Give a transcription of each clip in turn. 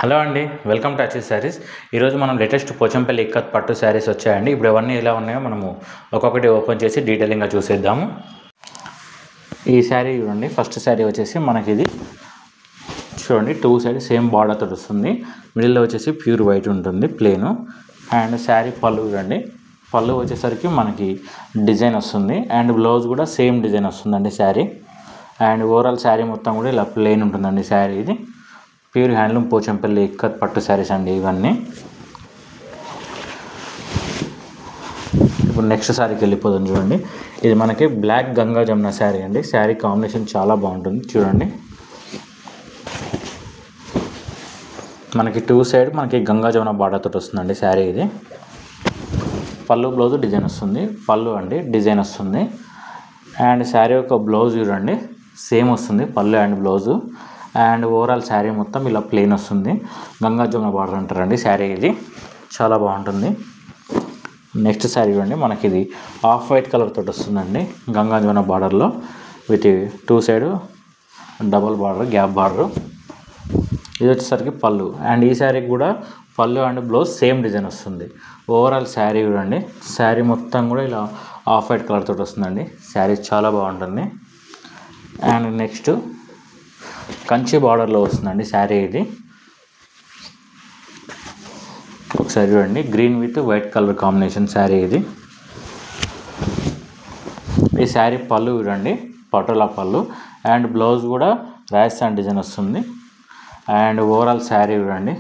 Hello అండి, welcome to achieve saris. ఈరోజు మనం లేటెస్ట్ పోచంపల్లి ఇక్కత్ పట్టు శారీస్ వచ్చాయండి. ఇప్పుడు అవన్నీ ఎలా ఉన్నాయో మనము ఒక్కొక్కటి ఓపెన్ చేసి డీటెయిలింగ్గా చూసేద్దాము. ఈ శారీ చూడండి. ఫస్ట్ శారీ వచ్చేసి మనకి ఇది చూడండి, టూ సైడ్ సేమ్ బార్డర్తో వస్తుంది. మిడిల్లో వచ్చేసి ప్యూర్ వైట్ ఉంటుంది ప్లేను. అండ్ శారీ పళ్ళు చూడండి. పళ్ళు వచ్చేసరికి మనకి డిజైన్ వస్తుంది అండ్ బ్లౌజ్ కూడా సేమ్ డిజైన్ వస్తుందండి శారీ. అండ్ ఓవరాల్ శారీ మొత్తం కూడా ఇలా ప్లెయిన్ ఉంటుందండి శారీ. ఇది ప్యూర్ హ్యాండ్లూమ్ పోచంపల్లి ఇక్కత్ పట్టు శారీస్ అండి ఇవన్నీ. ఇప్పుడు నెక్స్ట్ శారీకి వెళ్ళిపోదాం. చూడండి, ఇది మనకి బ్లాక్ గంగా జమున శారీ అండి. శారీ కాంబినేషన్ చాలా బాగుంటుంది చూడండి. మనకి టూ సైడ్ మనకి గంగా జమున బార్డర్ తోటి వస్తుందండి శారీ. ఇది పళ్ళు బ్లౌజ్ డిజైన్ వస్తుంది. పళ్ళు అండి డిజైన్ వస్తుంది. అండ్ శారీ యొక్క బ్లౌజ్ చూడండి సేమ్ వస్తుంది, పళ్ళు and blouse. And overall sari మొత్తం ఇలా ప్లెయిన్ వస్తుంది. గంగా జమున బార్డర్ అంటారండి శారీ. ఇది చాలా బాగుంటుంది. నెక్స్ట్ శారీ చూడండి, మనకి ఇది ఆఫ్ వైట్ కలర్ తోటి వస్తుందండి గంగా జమున బార్డర్లో with two side double border, gap border. ఇది వచ్చేసరికి పళ్ళు. అండ్ ఈ శారీకి కూడా పళ్ళు అండ్ బ్లౌజ్ సేమ్ డిజైన్ వస్తుంది. ఓవరాల్ శారీ చూడండి, శారీ మొత్తం కూడా ఇలా ఆఫ్ వైట్ కలర్ తోటి వస్తుందండి. శారీ చాలా బాగుంటుంది. అండ్ నెక్స్ట్ కంచి బార్డర్లో వస్తుందండి శారీ. ఇది ఒకసారి చూడండి, green with white colour combination sari. ఇది ఈ శారీ పళ్ళు చూడండి, పటోలా పళ్ళు. అండ్ బ్లౌజ్ కూడా రాజస్థాన్ డిజైన్ వస్తుంది. అండ్ ఓవరాల్ శారీ చూడండి,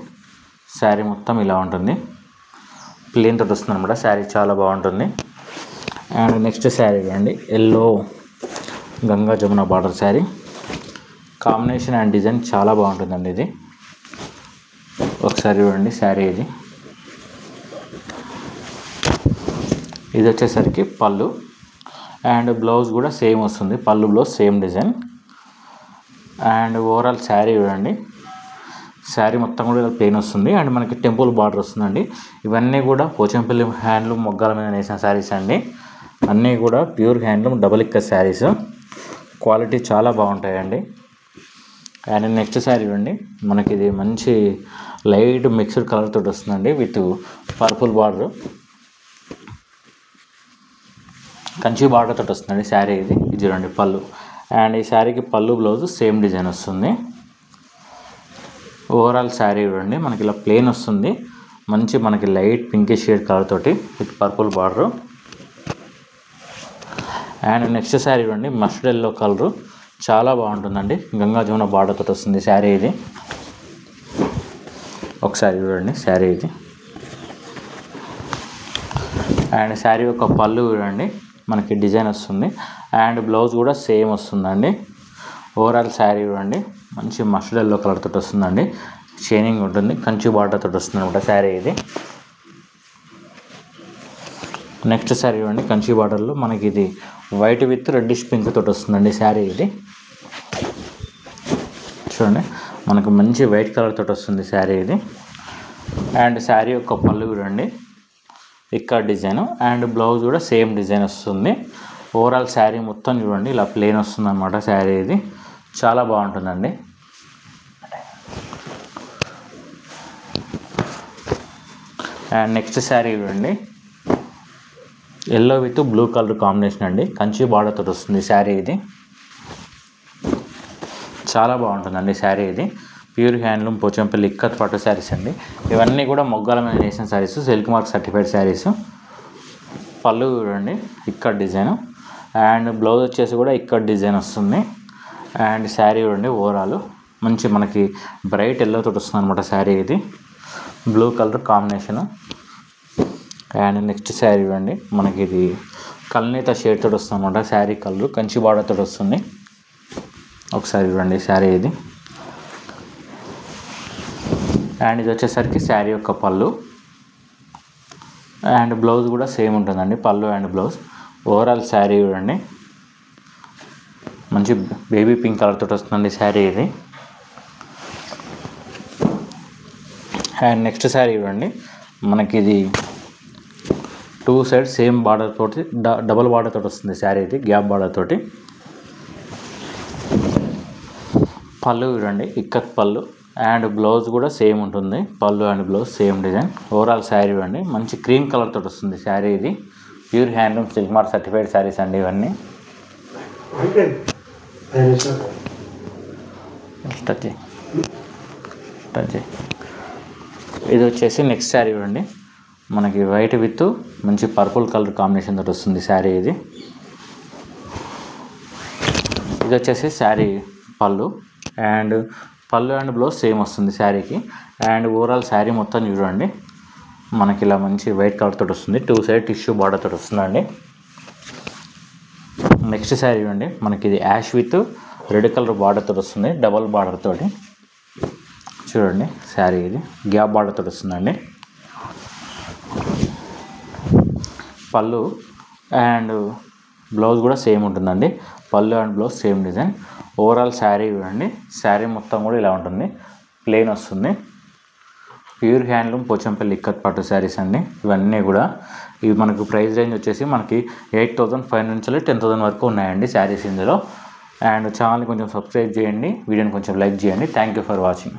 శారీ మొత్తం ఇలా ఉంటుంది, ప్లెయిన్ తోటి వస్తుంది అనమాట. శారీ చాలా బాగుంటుంది. అండ్ నెక్స్ట్ శారీ చూడండి, yellow Ganga Jamuna border sari. Combination and design చాలా బాగుంటుందండి. ఇది ఒకసారి చూడండి శారీ. ఇది వచ్చేసరికి పళ్ళు అండ్ బ్లౌజ్ కూడా సేమ్ వస్తుంది. పళ్ళు blouse same design. And overall sari చూడండి, శారీ మొత్తం కూడా ప్లెయిన్ వస్తుంది. అండ్ మనకి టెంపుల్ బార్డర్ వస్తుందండి. ఇవన్నీ కూడా పోచంపల్లి హ్యాండ్లూమ్ మొగ్గాల మీద వేసిన శారీస్ అండి. అన్నీ కూడా pure handloom double ikat saris. Quality చాలా బాగుంటాయండి. అండ్ నెక్స్ట్ శారీ చూడండి, మనకి ఇది మంచి లైట్ మిక్స్డ్ కలర్ తోటి వస్తుందండి with purple border, Kanchi border తోటి వస్తుందండి శారీ. ఇది చూడండి పళ్ళు. అండ్ ఈ శారీకి పళ్ళు బ్లౌజ్ సేమ్ డిజైన్ వస్తుంది. ఓవరాల్ శారీ చూడండి, మనకి ఇలా ప్లెయిన్ వస్తుంది. మంచి మనకి లైట్ పింకిష్ షేడ్ కలర్ తోటి with purple border. And next sari చూడండి, మస్టర్డ్ ఎల్లో కలరు, చాలా బాగుంటుందండి. గంగా జమున బార్డర్ తోటి వస్తుంది శారీ. ఇది ఒకసారి చూడండి శారీ. ఇది అండ్ శారీ యొక్క పళ్ళు చూడండి, మనకి డిజైన్ వస్తుంది. అండ్ బ్లౌజ్ కూడా సేమ్ వస్తుందండి. ఓవరాల్ శారీ చూడండి, మంచి మస్టర్డ్ ఎల్లో కలర్ తోటి వస్తుందండి. షైనింగ్ ఉంటుంది, కంచి బార్డర్ తోటి వస్తుంది అనమాట శారీ. ఇది నెక్స్ట్ శారీ చూడండి, కంచి బార్డర్లో మనకి ఇది వైట్ విత్ రెడ్డిష్ పింక్ తోటి వస్తుందండి శారీ. ఇది చూడండి, మనకు మంచి వైట్ కలర్ తోటి వస్తుంది శారీ. ఇది అండ్ శారీ యొక్క పళ్ళు చూడండి ఇక్కడ డిజైన్. అండ్ బ్లౌజ్ కూడా సేమ్ డిజైన్ వస్తుంది. ఓవరాల్ శారీ మొత్తం చూడండి ఇలా ప్లెయిన్ వస్తుంది అనమాట శారీ. ఇది చాలా బాగుంటుందండి. అండ్ నెక్స్ట్ శారీ చూడండి, yellow with blue colour combination అండి. కంచి బార్డర్ తోటి వస్తుంది శారీ. ఇది చాలా బాగుంటుందండి శారీ. ఇది ప్యూర్ హ్యాండ్లూమ్ పోచంపల్లి ఇక్కత్ పట్టు శారీస్ అండి. ఇవన్నీ కూడా మొగ్గాల మీద నేసిన saris, silk mark certified saris. పళ్ళు చూడండి ఇక్కడ డిజైన్. అండ్ బ్లౌజ్ వచ్చేసి కూడా ఇక్కడ డిజైన్ వస్తుంది. అండ్ శారీ చూడండి, ఓవరాల్ మంచి మనకి బ్రైట్ ఎల్లో తోటి వస్తుంది అనమాట శారీ. ఇది blue colour combination. And next sari చూడండి, మనకి ఇది కల్నేత షేడ్ తోటి వస్తుంది అనమాట శారీ. కలర్ కంచి బార్డర్ తోటి వస్తుంది. ఒకసారి చూడండి శారీ. ఇది అండ్ ఇది వచ్చేసరికి శారీ యొక్క పళ్ళు. అండ్ బ్లౌజ్ కూడా సేమ్ ఉంటుందండి, పళ్ళు అండ్ బ్లౌజ్. ఓవరాల్ శారీ చూడండి, మంచి బేబీ పింక్ కలర్ తోటి వస్తుందండి శారీ. ఇది అండ్ నెక్స్ట్ శారీ చూడండి, మనకి ఇది టూ సైడ్ సేమ్ బార్డర్ తోటి డబల్ బార్డర్ తోటి వస్తుంది శారీ. ఇది గ్యాప్ బార్డర్ తోటి. పళ్ళు చూడండి, ఇక్కత్ పళ్ళు. అండ్ బ్లౌజ్ కూడా సేమ్ ఉంటుంది, పళ్ళు and blouse same design. Overall sari అండి మంచి క్రీమ్ కలర్ తోటి వస్తుంది శారీ. ఇది pure handloom silk mark certified saris అండి ఇవన్నీ. టచ్ ఇది వచ్చేసి నెక్స్ట్ శారీ అండి, మనకి వైట్ విత్ మంచి పర్పుల్ కలర్ కాంబినేషన్ తోటి వస్తుంది శారీ. ఇది వచ్చేసి శారీ పళ్ళు అండ్ బ్లౌజ్ సేమ్ వస్తుంది శారీకి. అండ్ ఓవరాల్ శారీ మొత్తం చూడండి మనకి ఇలా మంచి వైట్ కలర్ తోటి వస్తుంది, 2 సైడ్ టిష్యూ బార్డర్ తోటి వస్తుందండి. నెక్స్ట్ శారీ అండి మనకి ఇది ash with red colour border తోటి వస్తుంది, డబల్ బార్డర్ తోటి చూడండి శారీ. ఇది గ్యాప్ బార్డర్ తోటి వస్తుందండి. పళ్ళు అండ్ బ్లౌజ్ కూడా సేమ్ ఉంటుందండి, పళ్ళు and blouse same design. Overall sari చూడండి, శారీ మొత్తం కూడా ఇలా ఉంటుంది, ప్లెయిన్ వస్తుంది. ప్యూర్ హ్యాండ్లూమ్ పోచంపల్లి ఇక్కత్ పట్టు శారీస్ అండి ఇవన్నీ కూడా. ఇవి మనకు ప్రైస్ రేంజ్ వచ్చేసి మనకి 8,500 నుంచి 10,000 వరకు ఉన్నాయండి శారీస్ ఇందులో. అండ్ ఛానల్ని కొంచెం సబ్స్క్రైబ్ చేయండి, వీడియోని కొంచెం లైక్ చేయండి. Thank you for watching.